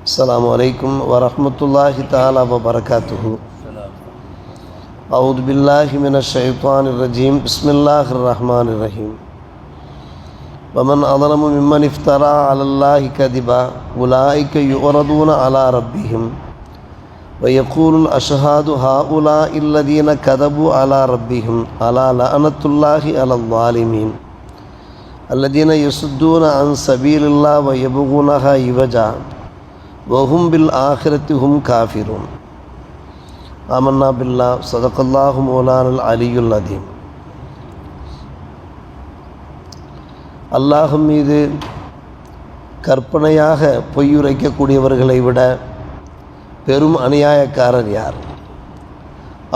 السلام عليكم ورحمة الله تعالى وبركاته. أعوذ بالله من الشيطان الرجيم. بسم الله الرحمن الرحيم. ومن أظلم ممن افترى على الله كذبا أولئك يعرضون على ربهم ويقول الأشهاد هؤلاء الذين كذبوا على ربهم ألا لعنة الله على الظالمين الذين يصدون عن سبيل الله ويبغونها عوجا وهم بالآخرة هم كافرون. آمنا بالله صدق الله مولانا العلي العظيم. அல்லாஹ் மீது கற்பனையாக பொய்யுரைக்கக்கூடியவர்களை விட பெரும் அநியாயக்காரர் யார்?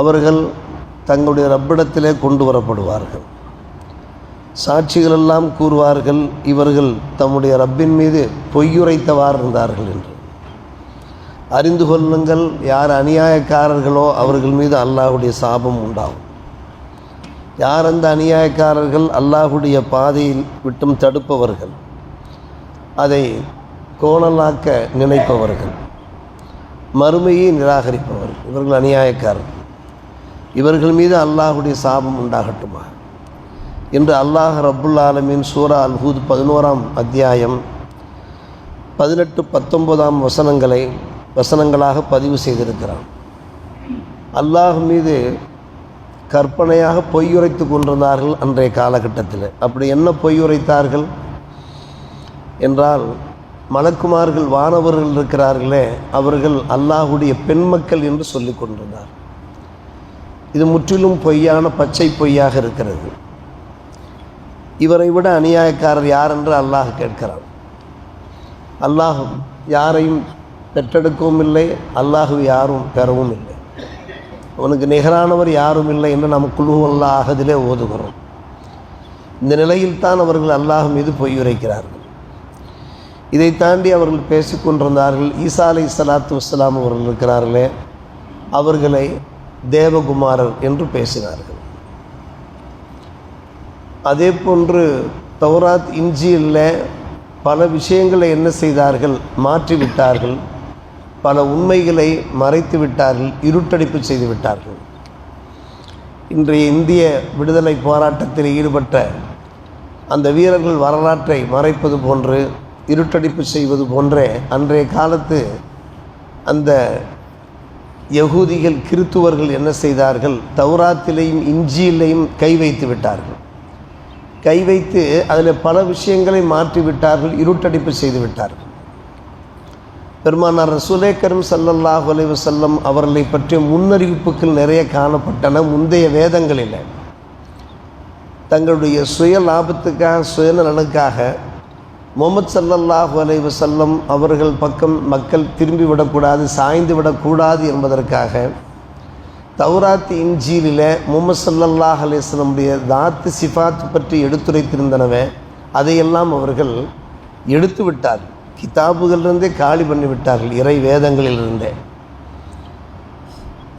அவர்கள் தங்களுடைய ரப்பிடத்திலே கொண்டு வரப்படுவார்கள். சாட்சிகளெல்லாம் கூறுவார்கள், இவர்கள் தம்முடைய ரப்பின் மீது பொய்யுரைத்தவாறு இருந்தார்கள் என்று. அறிந்து கொள்ளுங்கள், யார் அநியாயக்காரர்களோ அவர்கள் மீது அல்லாஹுடைய சாபம் உண்டாகும். யார் அந்த அநியாயக்காரர்கள்? அல்லாஹுடைய பாதையில் விட்டும் தடுப்பவர்கள், அதை கோணலாக்க நினைப்பவர்கள், மறுமையை நிராகரிப்பவர்கள், இவர்கள் அநியாயக்காரர்கள். இவர்கள் மீது அல்லாஹுடைய சாபம் உண்டாகட்டுமா என்று அல்லாஹ் ரப்புல் ஆலமீன் சூரா அல்-ஹூத் 11ஆம் அத்தியாயம் 18-19 வசனங்களாக பதிவு செய்திருக்கிறான். அல்லாஹ் மீது கற்பனையாக பொய்யுரைத்து கொண்டிருந்தார்கள் அன்றைய காலகட்டத்தில். அப்படி என்ன பொய்யுரைத்தார்கள் என்றால், மலக்குமார்கள் வானவர்கள் இருக்கிறார்களே, அவர்கள் அல்லாஹுடைய பெண்மக்கள் என்று சொல்லி கொண்டிருந்தார். இது முற்றிலும் பொய்யான பச்சை பொய்யாக இருக்கிறது. இவரை விட அநியாயக்காரர் யார் என்று அல்லாஹ் கேட்கிறான். அல்லாஹ் யாரையும் பெற்றெடுக்கவும் இல்லை, அல்லாஹு யாரும் பெறவும் இல்லை, அவனுக்கு நிகரானவர் யாரும் இல்லை என்று நாம் குல் அல்லாஹதிலே ஓதுகிறோம். இந்த நிலையில்தான் அவர்கள் அல்லாஹ் மீது பொய்யுரைக்கிறார்கள். இதை தாண்டி அவர்கள் பேசிக்கொண்டிருந்தார்கள். ஈசா அலைஹிஸ்ஸலாத்து வஸ்ஸலாம் அவர்கள் இருக்கிறார்களே, அவர்களை தேவகுமாரர் என்று பேசினார்கள். அதே போன்று தௌராத் இன்ஜீலில் பல விஷயங்களை என்ன செய்தார்கள்? மாற்றிவிட்டார்கள். பல உண்மைகளை மறைத்து விட்டார்கள், இருட்டடிப்பு செய்து விட்டார்கள். இன்றைய இந்திய விடுதலை போராட்டத்தில் ஈடுபட்ட அந்த வீரர்கள் வரலாற்றை மறைப்பது போன்று, இருட்டடிப்பு செய்வது போன்றே அன்றைய காலத்து அந்த யகூதிகள் கிறித்துவர்கள் என்ன செய்தார்கள்? தௌராத்திலையும் இன்ஜீலையும் கை வைத்து விட்டார்கள். கை வைத்து அதில் பல விஷயங்களை மாற்றிவிட்டார்கள், இருட்டடிப்பு செய்து விட்டார்கள். பெருமானார் ரசூலே கரீம் ஸல்லல்லாஹு அலைஹி வஸல்லம் அவர்களை பற்றிய முன்னறிவிப்புகள் நிறைய காணப்பட்டன. முந்தைய வேதங்களில் தங்களுடைய சுய லாபத்துக்காக, சுயநலனுக்காக முஹம்மது ஸல்லல்லாஹு அலைஹி வஸல்லம் அவர்கள் பக்கம் மக்கள் திரும்பி விடக்கூடாது, சாய்ந்து விடக்கூடாது என்பதற்காக தௌராத் இன்ஜீலில் முஹம்மது ஸல்லல்லாஹு அலைஹி வஸல்லமுடைய தாத்து சிஃபாத் பற்றி எடுத்துரைத்திருந்தனவே அதையெல்லாம் அவர்கள் எடுத்து விட்டார்கள். கிதாபுகளிலிருந்தே காலி பண்ணி விட்டார்கள். இறை வேதங்களிலிருந்தே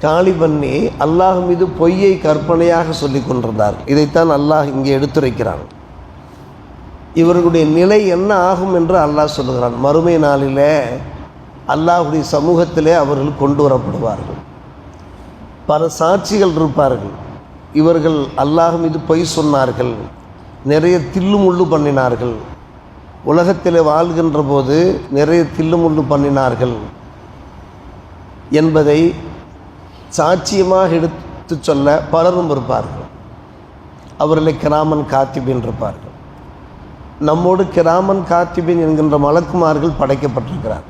காலி பண்ணி அல்லாஹ் மீது பொய்யை கற்பனையாக சொல்லி கொண்டிருந்தார்கள். இதைத்தான் அல்லாஹ் இங்கே எடுத்துரைக்கிறான். இவர்களுடைய நிலை என்ன ஆகும் என்று அல்லாஹ் சொல்லுகிறான். மறுமை நாளிலே அல்லாஹுடைய சமூகத்திலே அவர்கள் கொண்டு வரப்படுவார்கள். பல சாட்சிகள் இருப்பார்கள். இவர்கள் அல்லாஹ் மீது பொய் சொன்னார்கள், நிறைய தில்லுமுள்ளு பண்ணினார்கள், உலகத்தில் வாழ்கின்ற போது நிறைய தில்லுமுள்ளு பண்ணினார்கள் என்பதை சாட்சியமாக எடுத்து சொல்ல பலரும் இருப்பார்கள். அவர்களை கிராமன் காத்திபின் இருப்பார்கள். நம்மோடு கிராமன் காத்திபின் என்கின்ற மலக்குமார்கள் படைக்கப்பட்டிருக்கிறார்.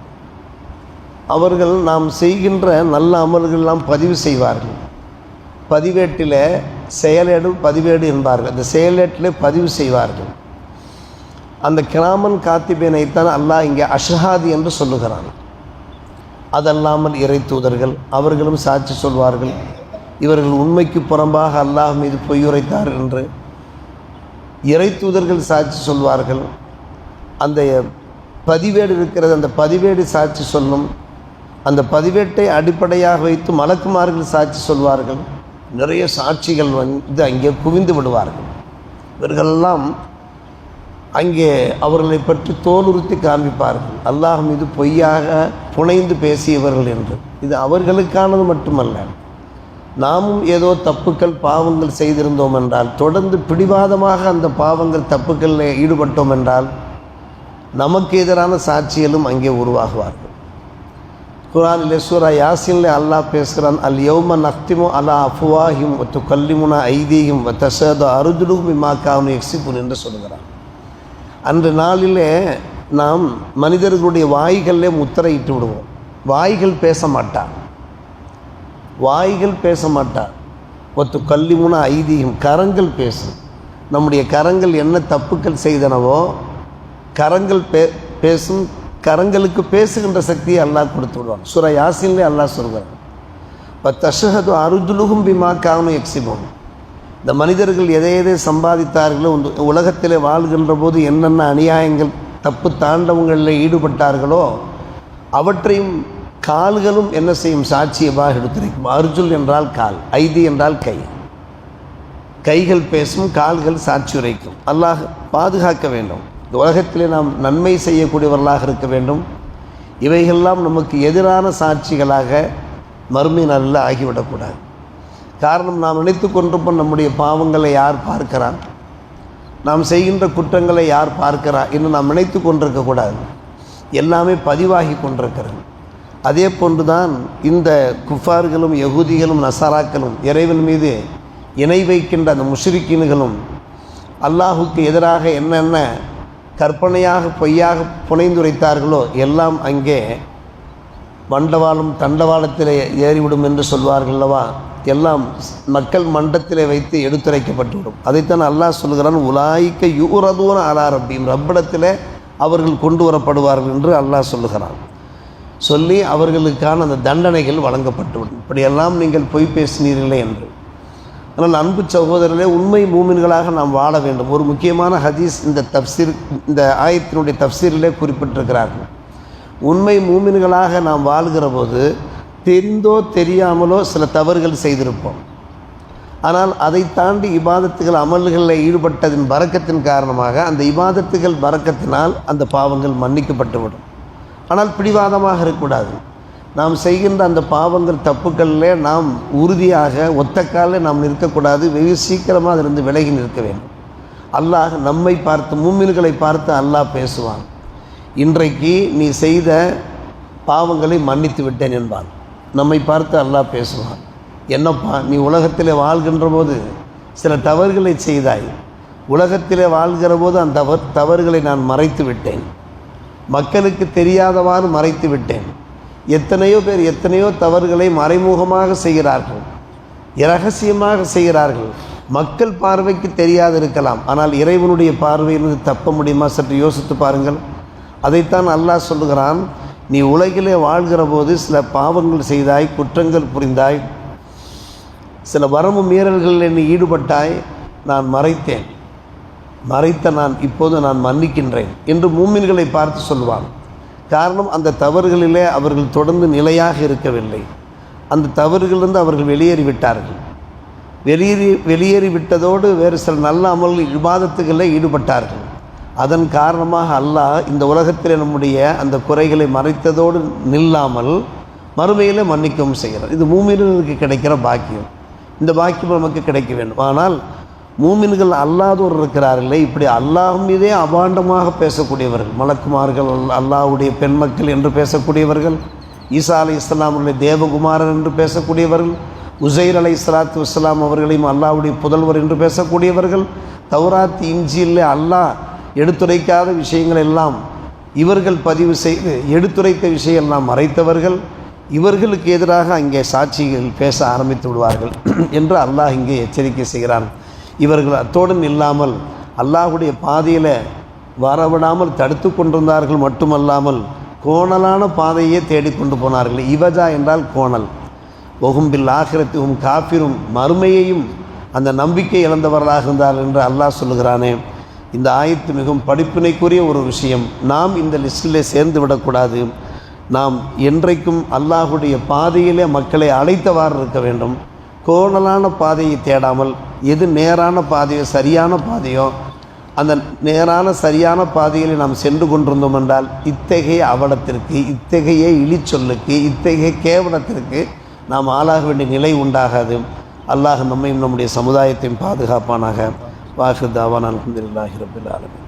அவர்கள் நாம் செய்கின்ற நல்ல அமல்களெல்லாம் பதிவு செய்வார்கள். பதிவேட்டில் செயலேடு பதிவேடு என்பார்கள். அந்த செயலேட்டில் பதிவு செய்வார்கள். அந்த கிராமன் காத்திபேனைத்தான் அல்லாஹ் இங்கே அஷ்ஹாது என்று சொல்லுகிறான். அதல்லாமல் இறை தூதர்கள் அவர்களும் சாட்சி சொல்வார்கள். இவர்கள் உண்மைக்கு புறம்பாக அல்லாஹ் மீது பொய்யுரைத்தார் என்று இறை தூதர்கள் சாட்சி சொல்வார்கள். அந்த பதிவேடு இருக்கிறது, அந்த பதிவேடு சாட்சி சொல்லும். அந்த பதிவேட்டை அடிப்படையாக வைத்து மலக்குமார்கள் சாட்சி சொல்வார்கள். நிறைய சாட்சிகள் வந்து அங்கே குவிந்து விடுவார்கள். இவர்களெல்லாம் அங்கே அவர்களை பற்றி தோலுறுத்தி காண்பிப்பார்கள், அல்லாஹ் மீது பொய்யாக புனைந்து பேசியவர்கள் என்று. இது அவர்களுக்கானது மட்டுமல்ல, நாமும் ஏதோ தப்புக்கள் பாவங்கள் செய்திருந்தோம் என்றால், தொடர்ந்து பிடிவாதமாக அந்த பாவங்கள் தப்புக்களில் ஈடுபட்டோம் என்றால் நமக்கு எதிரான சாட்சிகளும் அங்கே உருவாகுவார்கள். குர்ஆனிலே சூரா யாசின்ல அல்லாஹ் பேசுகிறான், அல் யௌம நக்திமு அலா அஃப்வாஹிம் வ துகல்லிமுனா ஐதீஹிம் வ தஷஹது அர்ஜுலுஹும் பிமா கானூ யக்ஸிபூன் என்று சொல்கிறான். அன்று நாளிலே நாம் மனிதர்களுடைய வாய்களிலே முத்திரையிட்டு விடுவோம். வாய்கள் பேச மாட்டார், வாய்கள் பேச மாட்டார். ஒத்து கல்லிமுனா ஐதீகம், கரங்கள் பேசும். நம்முடைய கரங்கள் என்ன தப்புக்கள் செய்தனவோ கரங்கள் பேசும். கரங்களுக்கு பேசுகின்ற சக்தியை அல்லாஹ் கொடுத்து விடுவான். சூரா யாசின்லே அல்லாஹ் சொல்கிறான், தஷஹது அர்ஜுலுஹும் பிமா கானூ யக்ஸிபூன். இந்த மனிதர்கள் எதை சம்பாதித்தார்களோ, உலகத்தில் வாழ்கின்ற போது என்னென்ன அநியாயங்கள் தப்பு தாண்டவங்களில் ஈடுபட்டார்களோ அவற்றையும் கால்களும் என்ன செய்யும், சாட்சியமாக எடுத்துரைக்கும். அர்ஜுல் என்றால் கால், ஐதி என்றால் கை. கைகள் பேசும், கால்கள் சாட்சி உரைக்கும். அல்லாஹ் பாதுகாக்க வேண்டும். இந்த உலகத்திலே நாம் நன்மை செய்யக்கூடியவர்களாக இருக்க வேண்டும். இவைகளெல்லாம் நமக்கு எதிரான சாட்சிகளாக மறுமை நாளில் ஆகிவிடக்கூடாது. காரணம், நாம் நினைத்து கொண்டிருப்போம் நம்முடைய பாவங்களை யார் பார்க்கிறார், நாம் செய்கின்ற குற்றங்களை யார் பார்க்கிறார் என்று நாம் நினைத்து கொண்டிருக்கக்கூடாது. எல்லாமே பதிவாகி கொண்டிருக்கிறது. அதே போன்றுதான் இந்த குஃபார்களும் யகூதிகளும் நசாராக்களும் இறைவன் மீது இணை வைக்கின்ற அந்த முஷ்ரிக்கீன்களும் அல்லாஹுக்கு எதிராக என்னென்ன கற்பனையாக பொய்யாக புனைந்துரைத்தார்களோ எல்லாம் அங்கே மண்டவாளம் தண்டவாளத்திலே ஏறிவிடும் என்று சொல்வார்கள் அல்லவா, எல்லாம் மக்கள் மண்டத்திலே வைத்து எடுத்துரைக்கப்பட்டுவிடும். அதைத்தான் அல்லாஹ் சொல்கிறான், உலாயிக்க யுரதூன அலா ரப்பீம், ரப்பிடத்தில் அவர்கள் கொண்டு வரப்படுவார்கள் என்று அல்லாஹ் சொல்லுகிறான். சொல்லி அவர்களுக்கான அந்த தண்டனைகள் வழங்கப்பட்டுவிடும். இப்படியெல்லாம் நீங்கள் பொய் பேசினீர்களே என்று. ஆனால் அன்பு சகோதரர்களே, உண்மை மூமின்களாக நாம் வாழ வேண்டும். ஒரு முக்கியமான ஹதீஸ் இந்த ஆயத்தினுடைய தப்சீரிலே குறிப்பிட்டிருக்கிறார்கள். உண்மை மூமின்களாக நாம் வாழ்கிற போது தெரிந்தோ தெரியாமலோ சில தவறுகள் செய்திருப்போம். ஆனால் அதை தாண்டி இபாதத்துகள் அமல்களில் ஈடுபட்டதின் பரக்கத்தின் காரணமாக அந்த இபாதத்துகள் பரக்கத்தினால் அந்த பாவங்கள் மன்னிக்கப்பட்டுவிடும். ஆனால் பிடிவாதமாக இருக்கக்கூடாது. நாம் செய்கின்ற அந்த பாவங்கள் தப்புக்களில் நாம் உறுதியாக ஒத்த காலில் நாம் நிற்கக்கூடாது. வெகு சீக்கிரமாக அதிலிருந்து விலகி நிற்க வேண்டும். அல்லாஹ் நம்மை பார்த்து, மூமின்களை பார்த்து அல்லாஹ் பேசுவான், இன்றைக்கு நீ செய்த பாவங்களை மன்னித்து விட்டேன் என்பான். நம்மை பார்த்து அல்லாஹ் பேசுவான், என்னப்பா நீ உலகத்தில் வாழ்கின்ற போது சில தவறுகளை செய்தாய், உலகத்தில் வாழ்கிற போது அந்த தவறுகளை நான் மறைத்து விட்டேன், மக்களுக்கு தெரியாதவாறு மறைத்து விட்டேன். எத்தனையோ பேர் எத்தனையோ தவறுகளை மறைமுகமாக செய்கிறார்கள், இரகசியமாக செய்கிறார்கள். மக்கள் பார்வைக்கு தெரியாது இருக்கலாம், ஆனால் இறைவனுடைய பார்வையிலிருந்து தப்ப முடியுமா? சற்று யோசித்து பாருங்கள். அதைத்தான் அல்லாஹ் சொல்லுகிறான், நீ உலகிலே வாழ்கிற போது சில பாவங்கள் செய்தாய், குற்றங்கள் புரிந்தாய், சில வரம்பு மீறல்களில் நீ ஈடுபட்டாய், நான் மறைத்தேன். மறைத்த நான் இப்போது நான் மன்னிக்கின்றேன் என்று மூமின்களை பார்த்து சொல்வான். காரணம், அந்த தவறுகளிலே அவர்கள் தொடர்ந்து நிலையாக இருக்கவில்லை. அந்த தவறுகளிலிருந்து அவர்கள் வெளியேறிவிட்டார்கள். வெளியேறிவிட்டதோடு வேறு சில நல்ல அமல் இபாதத்துகளில் ஈடுபட்டார்கள். அதன் காரணமாக அல்லாஹ் இந்த உலகத்தில் நம்முடைய அந்த குறைகளை மறைத்ததோடு நில்லாமல் மறுமையில் மன்னிக்கவும் செய்கிறார். இது மூமின்களுக்கு கிடைக்கிற பாக்கியம். இந்த பாக்கியம் நமக்கு கிடைக்க வேண்டும். ஆனால் மூமின்கள் அல்லாதோர் இருக்கிறார்களே, இப்படி அல்லாஹ் மீதே அபாண்டமாக பேசக்கூடியவர்கள், மலக்குமார்கள், அல்லாஹ்வுடைய பெண்மக்கள் என்று பேசக்கூடியவர்கள், ஈசா அலைஹிஸ்ஸலாம் அவர்களுடைய தேவகுமாரன் என்று பேசக்கூடியவர்கள், உஸைர் அலைஹிஸ்ஸலாத்து வஸ்ஸலாம் அவர்களையும் அல்லாஹ்வுடைய புதல்வர் என்று பேசக்கூடியவர்கள், தௌராத் இன்ஜீலில் அல்லாஹ் எடுத்துரைக்காத விஷயங்கள் எல்லாம் இவர்கள் பதிவு செய்து எடுத்துரைத்த விஷயம் எல்லாம் மறைத்தவர்கள், இவர்களுக்கு எதிராக அங்கே சாட்சிகள் பேச ஆரம்பித்து விடுவார்கள் என்று அல்லாஹ் இங்கே எச்சரிக்கை செய்கிறான். இவர்கள் அத்தோடு இல்லாமல் அல்லாஹ்வுடைய பாதையில் வரவிடாமல் தடுத்து கொண்டிருந்தார்கள். மட்டுமல்லாமல் கோணலான பாதையே தேடிக்கொண்டு போனார்கள். இவஜா என்றால் கோணல். ஒகும்பில் ஆகிரத்தும் காஃபிரும், மறுமையையும் அந்த நம்பிக்கை இழந்தவர்களாக இருந்தார்கள் என்று அல்லாஹ் சொல்லுகிறானே. இந்த ஆயத்து மிகவும் படிப்பினைக்குரிய ஒரு விஷயம். நாம் இந்த லிஸ்டிலே சேர்ந்து விடக்கூடாது. நாம் என்றைக்கும் அல்லாஹ்வுடைய பாதையிலே மக்களை அழைத்தவாறு இருக்க வேண்டும். கோணலான பாதையை தேடாமல் எது நேரான பாதையோ சரியான பாதையோ அந்த நேரான சரியான பாதையில் நாம் சென்று கொண்டிருந்தோம் என்றால் இத்தகைய அவலத்திற்கு, இத்தகைய இழிச்சொல்லுக்கு, இத்தகைய கேவலத்திற்கு நாம் ஆளாக வேண்டிய நிலை உண்டாகாது. அல்லாஹ் நம்மையும் நம்முடைய சமுதாயத்தையும் பாதுகாப்பானாக. வாஹிர் தாவானா அல்ஹம்துலில்லாஹி ரப்பில் ஆலமீன்.